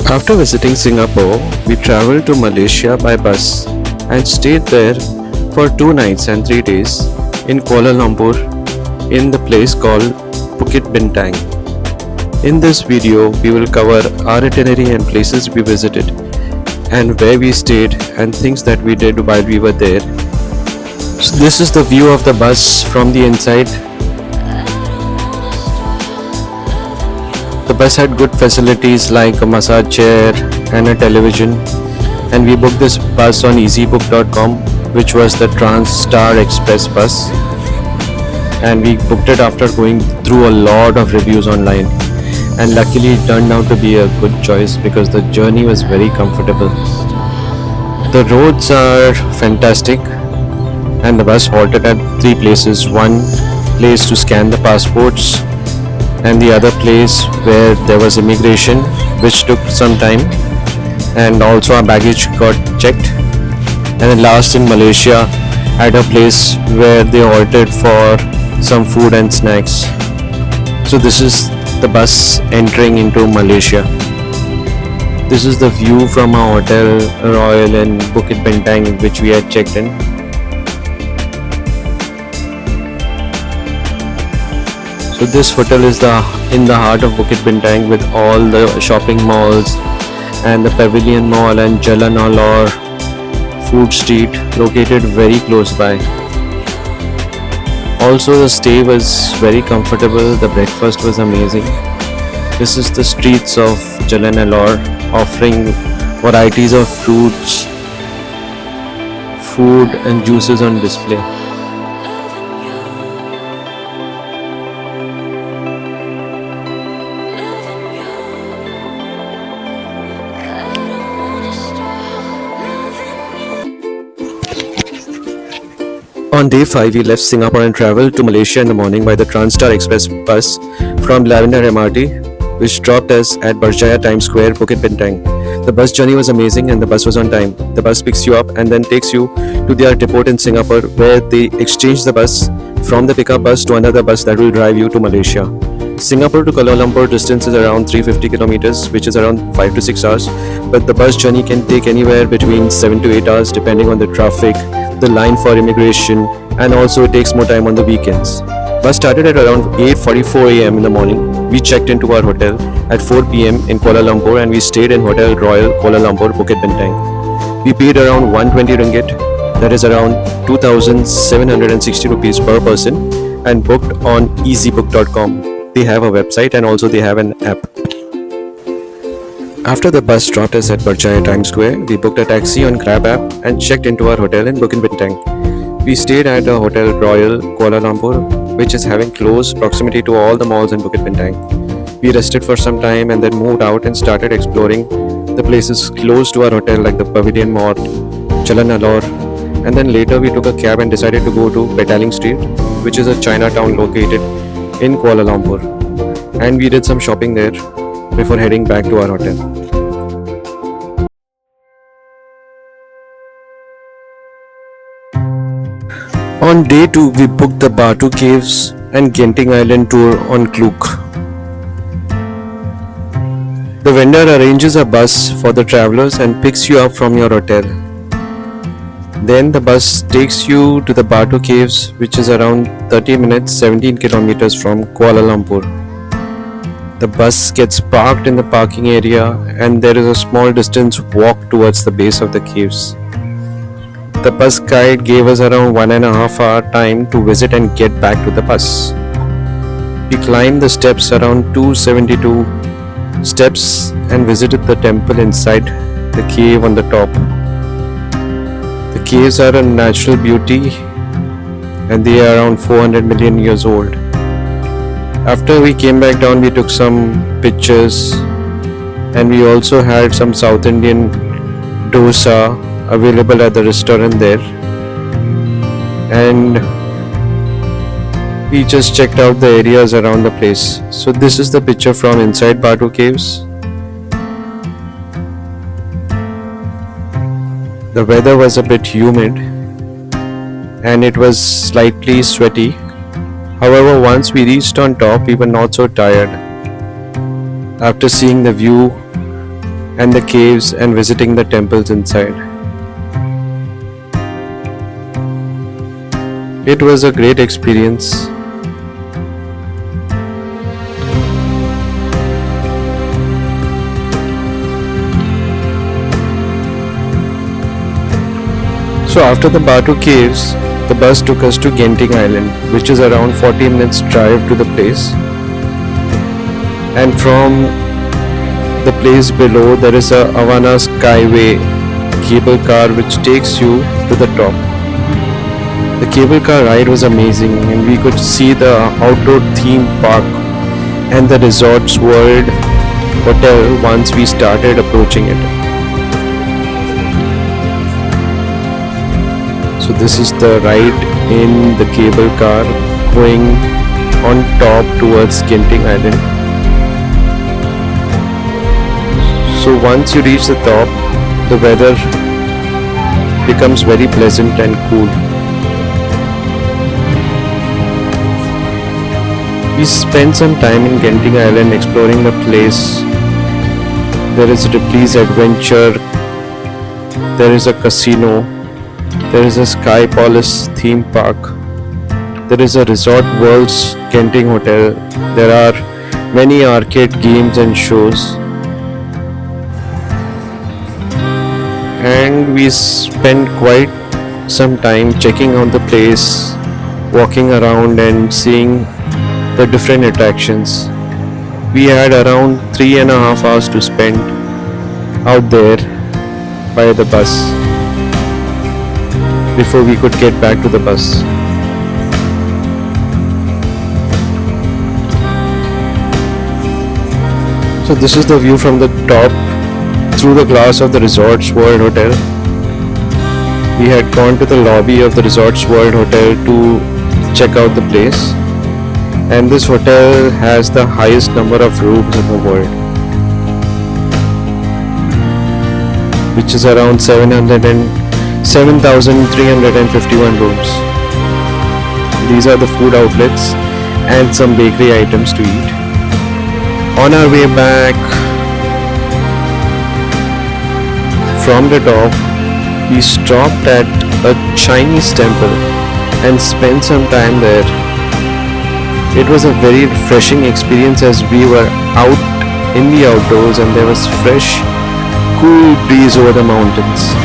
After visiting Singapore, we traveled to Malaysia by bus and stayed there for 2 nights and 3 days in Kuala Lumpur in the place called Bukit Bintang. In this video, we will cover our itinerary and places we visited and where we stayed and things that we did while we were there. So this is the view of the bus from the inside. The bus had good facilities like a massage chair and a television, and we booked this bus on easybook.com, which was the Trans-Star Express bus, and we booked it after going through a lot of reviews online, and luckily it turned out to be a good choice because the journey was very comfortable. The roads are fantastic, and the bus halted at 3 places. One place to scan the passports, and the other place where there was immigration, which took some time, and also our baggage got checked. And then last in Malaysia, at a place where they halted for some food and snacks. So this is the bus entering into Malaysia. This is the view from our hotel Royal in Bukit Bintang, which we had checked in. So this hotel is in the heart of Bukit Bintang with all the shopping malls and the Pavilion Mall and Jalan Alor food street located very close by. Also the stay was very comfortable, the breakfast was amazing. This is the streets of Jalan Alor offering varieties of fruits, food and juices on display. On day 5, we left Singapore and travelled to Malaysia in the morning by the Trans-Star Express bus from Lavender MRT, which dropped us at Berjaya Times Square, Bukit Bintang. The bus journey was amazing and the bus was on time. The bus picks you up and then takes you to their depot in Singapore, where they exchange the bus from the pickup bus to another bus that will drive you to Malaysia. Singapore to Kuala Lumpur distance is around 350 kilometers, which is around 5 to 6 hours, but the bus journey can take anywhere between 7 to 8 hours depending on the traffic, the line for immigration, and also it takes more time on the weekends. Bus started at around 8:44 am in the morning. We checked into our hotel at 4 pm in Kuala Lumpur and we stayed in Hotel Royal Kuala Lumpur, Bukit Bintang. We paid around 120 ringgit, that is around 2,760 rupees per person, and booked on easybook.com. They have a website and also they have an app. After the bus dropped us at Berjaya Times Square, we booked a taxi on Grab app and checked into our hotel in Bukit Bintang. We stayed at the Hotel Royal Kuala Lumpur, which is having close proximity to all the malls in Bukit Bintang. We rested for some time and then moved out and started exploring the places close to our hotel like the Pavilion Mall, Jalan Alor, and then later we took a cab and decided to go to Petaling Street, which is a Chinatown located in Kuala Lumpur, and we did some shopping there before heading back to our hotel. On day 2, we booked the Batu Caves and Genting Island tour on Klook. The vendor arranges a bus for the travelers and picks you up from your hotel. Then the bus takes you to the Batu Caves, which is around 30 minutes, 17 kilometers from Kuala Lumpur. The bus gets parked in the parking area and there is a small distance walk towards the base of the caves. The bus guide gave us around 1.5 hour time to visit and get back to the bus. We climbed the steps around 272 steps and visited the temple inside the cave on the top. The caves are a natural beauty and they are around 400 million years old. After we came back down, we took some pictures and we also had some South Indian dosa available at the restaurant there, and we just checked out the areas around the place. So this is the picture from inside Batu Caves. The weather was a bit humid and it was slightly sweaty. However, once we reached on top, we were not so tired. After seeing the view and the caves and visiting the temples inside. It was a great experience. So after the Batu Caves, the bus took us to Genting Island, which is around 40 minutes drive to the place. And from the place below, there is a Havana Skyway cable car which takes you to the top. The cable car ride was amazing, and we could see the outdoor theme park and the Resorts World Hotel once we started approaching it. So this is the ride in the cable car going on top towards Genting Island. So once you reach the top, the weather becomes very pleasant and cool. We spent some time in Genting Island exploring the place. There is Ripley's Adventure, there is a casino, there is a Sky Palace theme park, there is a Resort World's Genting Hotel, there are many arcade games and shows. And we spent quite some time checking out the place, walking around and seeing the different attractions. We had around 3.5 hours to spend out there by the bus before we could get back to the bus. So this is the view from the top through the glass of the Resorts World Hotel. We had gone to the lobby of the Resorts World Hotel to check out the place, and this hotel has the highest number of rooms in the world, which is around 7,351 rooms. These are the food outlets and some bakery items to eat. On our way back from the top, we stopped at a Chinese temple and spent some time there. It was a very refreshing experience as we were out in the outdoors and there was fresh, cool breeze over the mountains.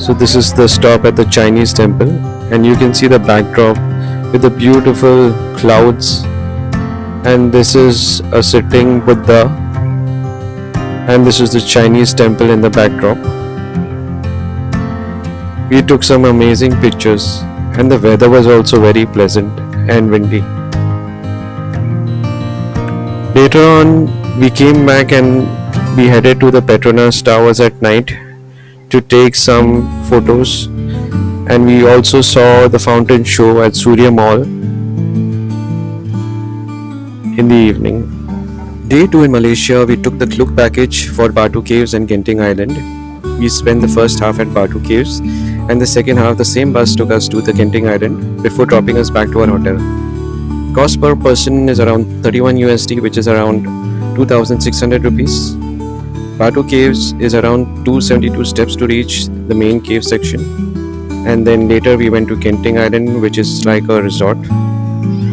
So this is the stop at the Chinese temple, and you can see the backdrop with the beautiful clouds, and this is a sitting Buddha, and this is the Chinese temple in the backdrop. We took some amazing pictures, and the weather was also very pleasant and windy. Later on, we came back and we headed to the Petronas towers at night to take some photos, and we also saw the fountain show at Surya Mall in the evening. Day 2 in Malaysia, we took the Klook package for Batu Caves and Genting Island. We spent the first half at Batu Caves, and the second half the same bus took us to the Genting Island before dropping us back to our hotel. Cost per person is around 31 USD, which is around 2,600 rupees. Batu Caves is around 272 steps to reach the main cave section, and then later we went to Genting Island, which is like a resort.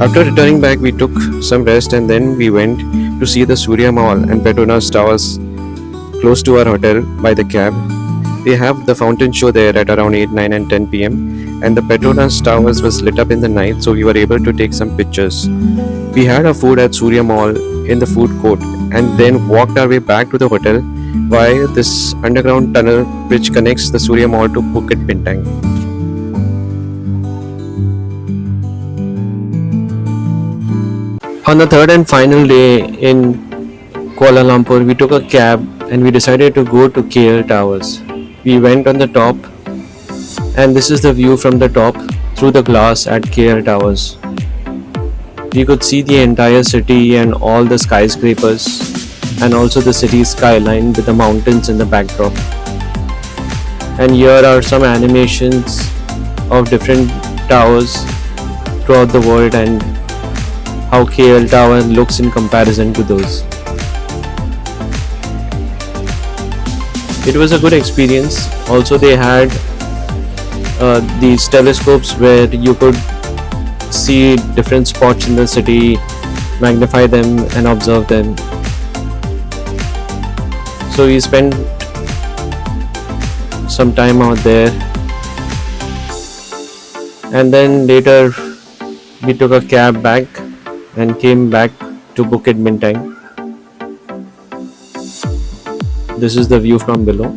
After returning back, we took some rest and then we went to see the Surya Mall and Petronas towers close to our hotel by the cab. They have the fountain show there at around 8, 9 and 10 pm, and the Petronas towers was lit up in the night, so we were able to take some pictures. We had our food at Surya Mall in the food court and then walked our way back to the hotel via this underground tunnel which connects the Surya Mall to Bukit Bintang. On the third and final day in Kuala Lumpur, we took a cab and we decided to go to KL Towers. We went on the top, and this is the view from the top through the glass at KL Towers. You could see the entire city and all the skyscrapers, and also the city's skyline with the mountains in the backdrop. And here are some animations of different towers throughout the world and how KL Tower looks in comparison to those. It was a good experience. Also, they had these telescopes where you could see different spots in the city, magnify them, and observe them. So we spent some time out there, and then later we took a cab back and came back to Bukit Bintang. This is the view from below.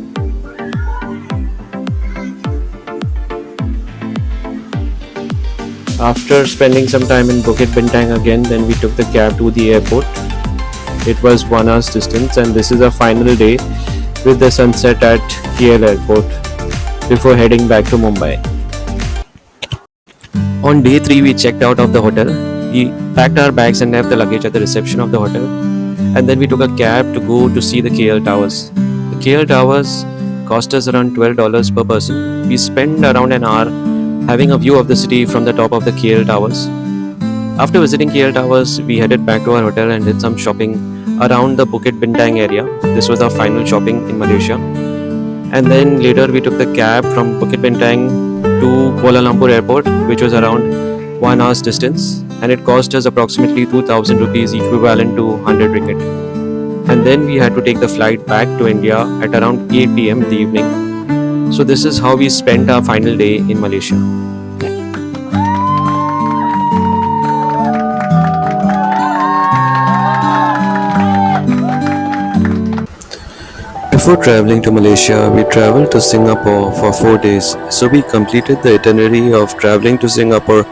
After spending some time in Bukit Bintang again, then we took the cab to the airport. It was 1 hour's distance, and this is our final day with the sunset at KL airport before heading back to Mumbai. On day 3, we checked out of the hotel. We packed our bags and left the luggage at the reception of the hotel, and then we took a cab to go to see the KL Towers. The KL Towers cost us around $12 per person. We spent around an hour having a view of the city from the top of the KL Towers. After visiting KL Towers, we headed back to our hotel and did some shopping around the Bukit Bintang area. This was our final shopping in Malaysia. And then later we took the cab from Bukit Bintang to Kuala Lumpur airport, which was around 1 hour's distance, and it cost us approximately 2000 rupees, equivalent to 100 ringgit. And then we had to take the flight back to India at around 8 pm in the evening. So this is how we spent our final day in Malaysia. Before traveling to Malaysia, we traveled to Singapore for 4 days. So we completed the itinerary of traveling to Singapore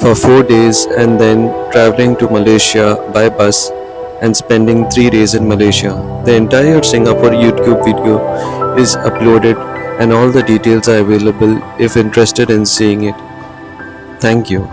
for 4 days and then traveling to Malaysia by bus and spending 3 days in Malaysia. The entire Singapore YouTube video is uploaded and all the details are available if interested in seeing it. Thank you.